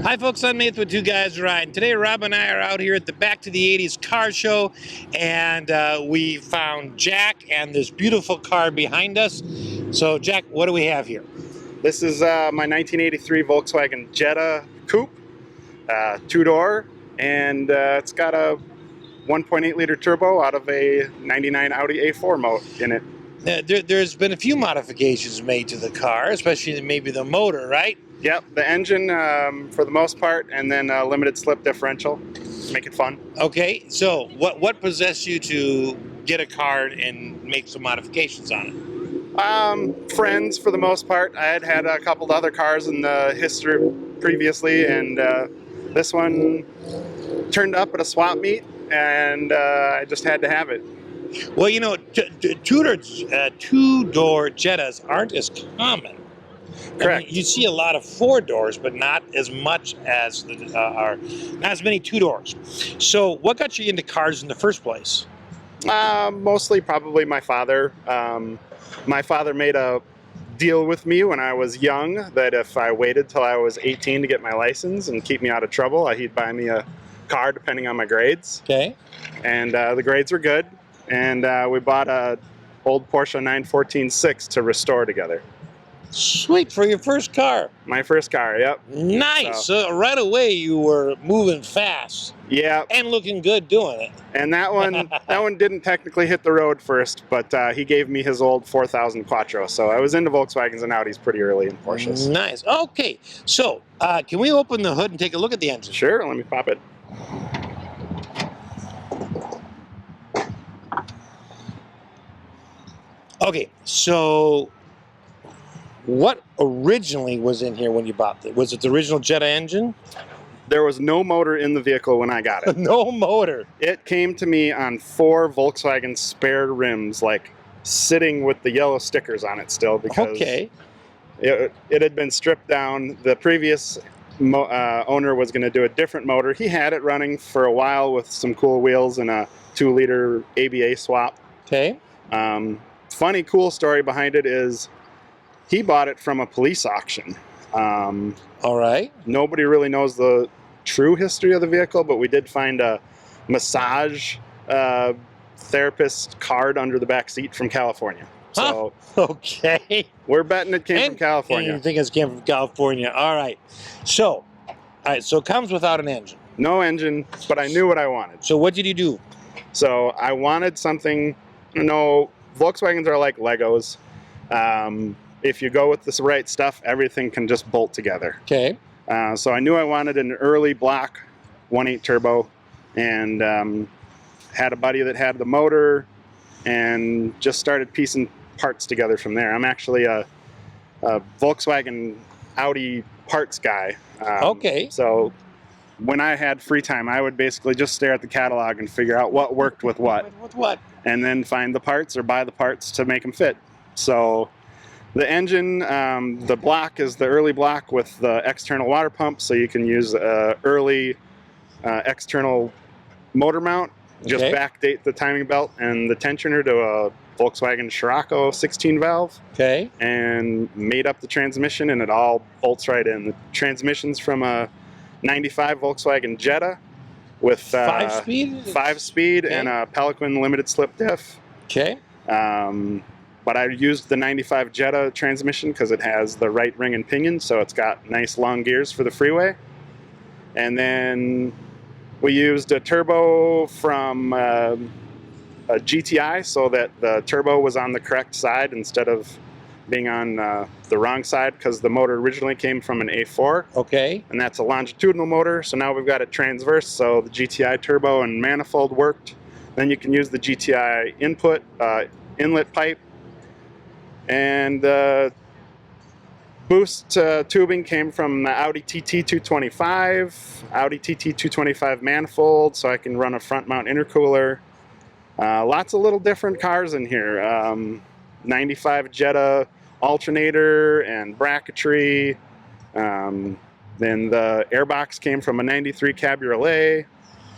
Hi folks, I'm Nathan with Two Guys Riding. Today Rob and I are out here at the Back to the 80s car show, and we found Jack and this beautiful car behind us. So Jack, what do we have here? This is my 1983 Volkswagen Jetta Coupe, two-door, and it's got a 1.8 liter turbo out of a 99 Audi A4 in it. There's been a few modifications made to the car, especially maybe the motor, right? Yep, the engine for the most part, and then a limited slip differential to make it fun. Okay, so what possessed you to get a car and make some modifications on it? Friends for the most part. I had a couple of other cars in the history previously, and this one turned up at a swap meet, and I just had to have it. Well, you know, two-door Jettas aren't as common. Correct. I mean, you see a lot of four doors, but not as much as not as many two doors. So, what got you into cars in the first place? Mostly, probably my father. My father made a deal with me when I was young that if I waited till I was 18 to get my license and keep me out of trouble, he'd buy me a car depending on my grades. Okay. And the grades were good, and we bought a old Porsche 914-6 to restore together. Sweet, for your first car. My first car, yep. Nice. So right away you were moving fast. Yeah. And looking good doing it. And that one didn't technically hit the road first, but he gave me his old 4000 Quattro. So I was into Volkswagens and Audis pretty early in Porsches. Nice. Okay. So can we open the hood and take a look at the engine? Sure. Let me pop it. Okay. So what originally was in here when you bought it? Was it the original Jetta engine? There was no motor in the vehicle when I got it. No motor. It came to me on 4 Volkswagen spare rims, like sitting with the yellow stickers on it still, because it had been stripped down. The previous owner was going to do a different motor. He had it running for a while with some cool wheels and a 2-liter ABA swap. Okay. Funny, cool story behind it is he bought it from a police auction. All right. Nobody really knows the true history of the vehicle, but we did find a massage therapist card under the back seat from California. So okay. We're betting it came from California. And you think it came from California. All right. So it comes without an engine. No engine, but I knew what I wanted. So what did you do? So I wanted something, Volkswagens are like Legos. If you go with the right stuff, everything can just bolt together. Okay. So I knew I wanted an early block 1.8 turbo, and had a buddy that had the motor, and just started piecing parts together from there. I'm actually a Volkswagen Audi parts guy. Okay. So when I had free time, I would basically just stare at the catalog and figure out what worked with what. With what? And then find the parts or buy the parts to make them fit. So the engine, the block is the early block with the external water pump, so you can use early external motor mount. Just backdate the timing belt and the tensioner to a Volkswagen Scirocco 16 valve. Okay. And made up the transmission, and it all bolts right in. The transmission's from a 95 Volkswagen Jetta with 5-speed? 5-speed and a Pelican limited slip diff. Okay. But I used the 95 Jetta transmission because it has the right ring and pinion, so it's got nice long gears for the freeway. And then we used a turbo from a GTI so that the turbo was on the correct side instead of being on the wrong side, because the motor originally came from an A4. Okay. And that's a longitudinal motor, so now we've got it transverse, so the GTI turbo and manifold worked. Then you can use the GTI inlet pipe. And the boost tubing came from the Audi TT 225, Audi TT 225 manifold, so I can run a front mount intercooler. Lots of little different cars in here. 95 Jetta alternator and bracketry. Then the airbox came from a 93 Cabriolet.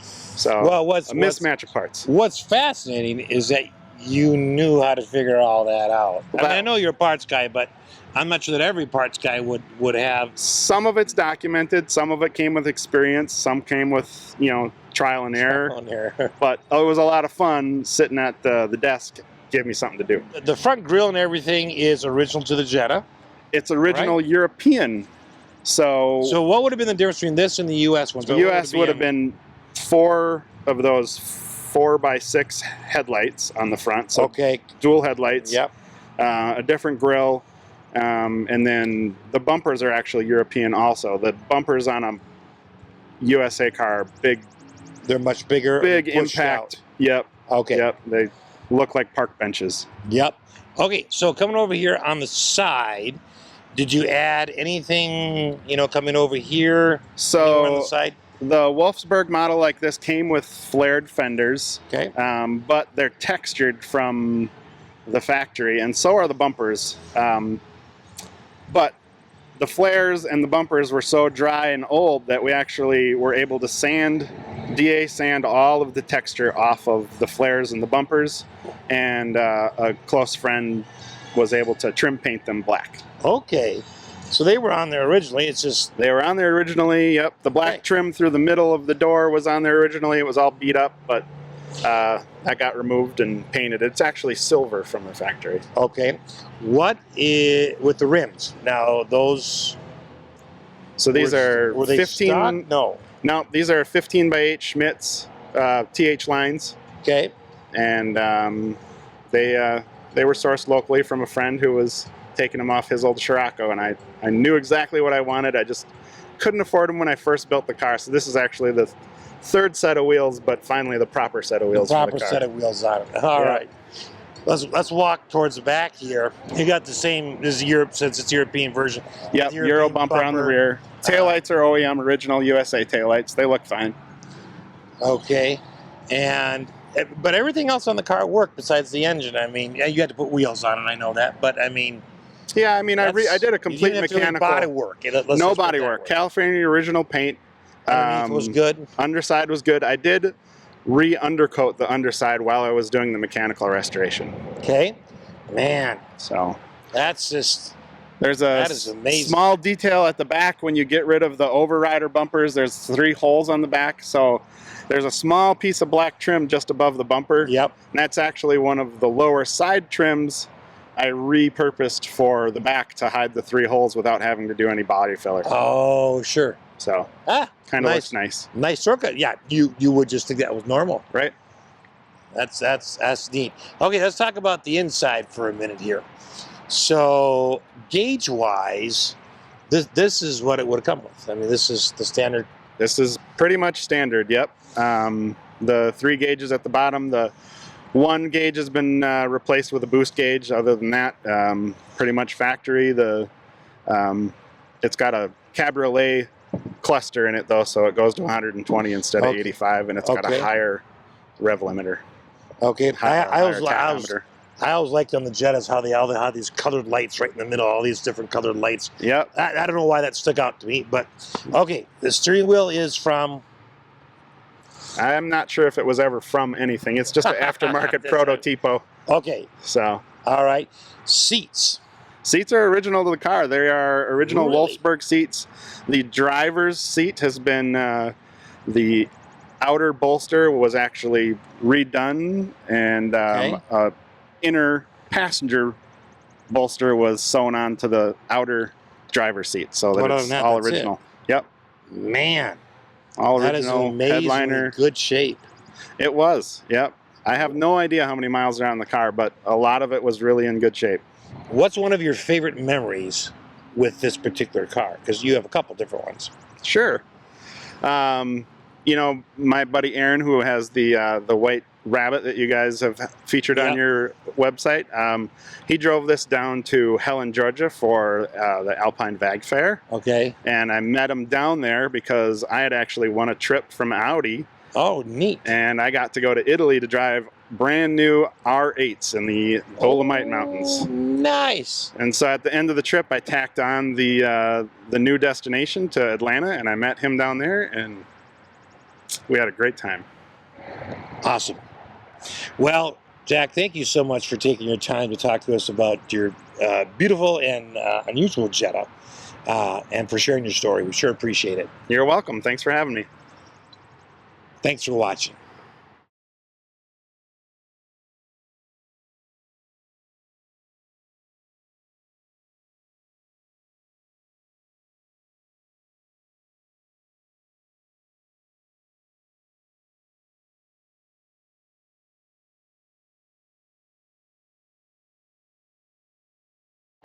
So a mismatch of parts. What's fascinating is that you knew how to figure all that out. I Well, mean, I know you're a parts guy, but I'm not sure that every parts guy would have. some of it's documented, some of it came with experience, some came with, you know, trial and error. On there. But it was a lot of fun sitting at the desk, gave me something to do. The front grille and everything is original to the Jetta. It's original European. So what would have been the difference between this and the U.S. ones? the U.S. would have been 4 of those 4x6 headlights on the front. So okay. dual headlights. Yep. A different grille. And then the bumpers are actually European also. The bumpers on a USA car are big. They're much bigger. Big pushed impact. out. Yep. Okay. Yep. They look like park benches. Yep. Okay, so coming over here on the side, did you add anything, you know, coming over here? So on the side? the Wolfsburg model like this came with flared fenders. Okay. But they're textured from the factory, and so are the bumpers. But the flares and the bumpers were so dry and old that we actually were able to DA sand all of the texture off of the flares and the bumpers, and a close friend was able to trim paint them black. Okay. So they were on there originally, it's just... They were on there originally, yep. The black trim through the middle of the door was on there originally. It was all beat up, but that got removed and painted. It's actually silver from the factory. Okay. What is with the rims? Now those... So these were they 15... stock? No. No, these are 15 by 8 Schmitz TH lines. Okay. And they were sourced locally from a friend who was taking them off his old Scirocco, and I knew exactly what I wanted. I just couldn't afford them when I first built the car. So this is actually the 3rd set of wheels, but finally the proper set of wheels. The proper for the car. set of wheels on it. All right. Let's walk towards the back here. You got the same as Europe, since it's European version. Yep, Euro bumper on the rear. Taillights are OEM original USA taillights. They look fine. Okay, but everything else on the car worked besides the engine. I mean, you had to put wheels on it. I know that, but I mean. Yeah, I mean, I did a complete mechanical body work. No body work. California original paint. Underneath was good. Underside was good. I did re-undercoat the underside while I was doing the mechanical restoration. Okay, man. So that's just. There's that is amazing. Small detail at the back when you get rid of the overrider bumpers. There's 3 holes on the back, so there's a small piece of black trim just above the bumper. Yep. And that's actually one of the lower side trims I repurposed for the back to hide the 3 holes without having to do any body filler. Oh, sure. So kind of looks nice. Nice shortcut. Yeah, you would just think that was normal, right? That's neat. Okay, let's talk about the inside for a minute here. So gauge wise, this is what it would come with. I mean, this is the standard. This is pretty much standard. Yep. The 3 gauges at the bottom. The 1 gauge has been replaced with a boost gauge. Other than that, pretty much factory. It's got a cabriolet cluster in it though, so it goes to 120 instead of 85, and it's got a higher rev limiter. Okay. I always liked on the Jettas how they had these colored lights right in the middle, all these different colored lights. Yep. I don't know why that stuck out to me, but okay. The steering wheel is from. I'm not sure if it was ever from anything. It's just an aftermarket prototypo. Okay. So. All right. Seats. Seats are original to the car. They are original Really? Wolfsburg seats. The driver's seat has been, the outer bolster was actually redone, and inner passenger bolster was sewn onto the outer driver's seat, so that it's all original. Yep. Man. All that original. Is amazingly headliner. Good shape. It was, yep. I have no idea how many miles are on the car, but a lot of it was really in good shape. What's one of your favorite memories with this particular car? Because you have a couple different ones. Sure. You know, my buddy Aaron, who has the white Rabbit that you guys have featured on your website, he drove this down to Helen, Georgia for the Alpine Vag Fair. Okay. And I met him down there because I had actually won a trip from Audi. Oh, neat. And I got to go to Italy to drive brand new R8s in the Dolomite Mountains. Nice. And so at the end of the trip, I tacked on the new destination to Atlanta, and I met him down there, and we had a great time. Awesome. Well, Jack, thank you so much for taking your time to talk to us about your beautiful and unusual Jetta, and for sharing your story. We sure appreciate it. You're welcome. Thanks for having me. Thanks for watching.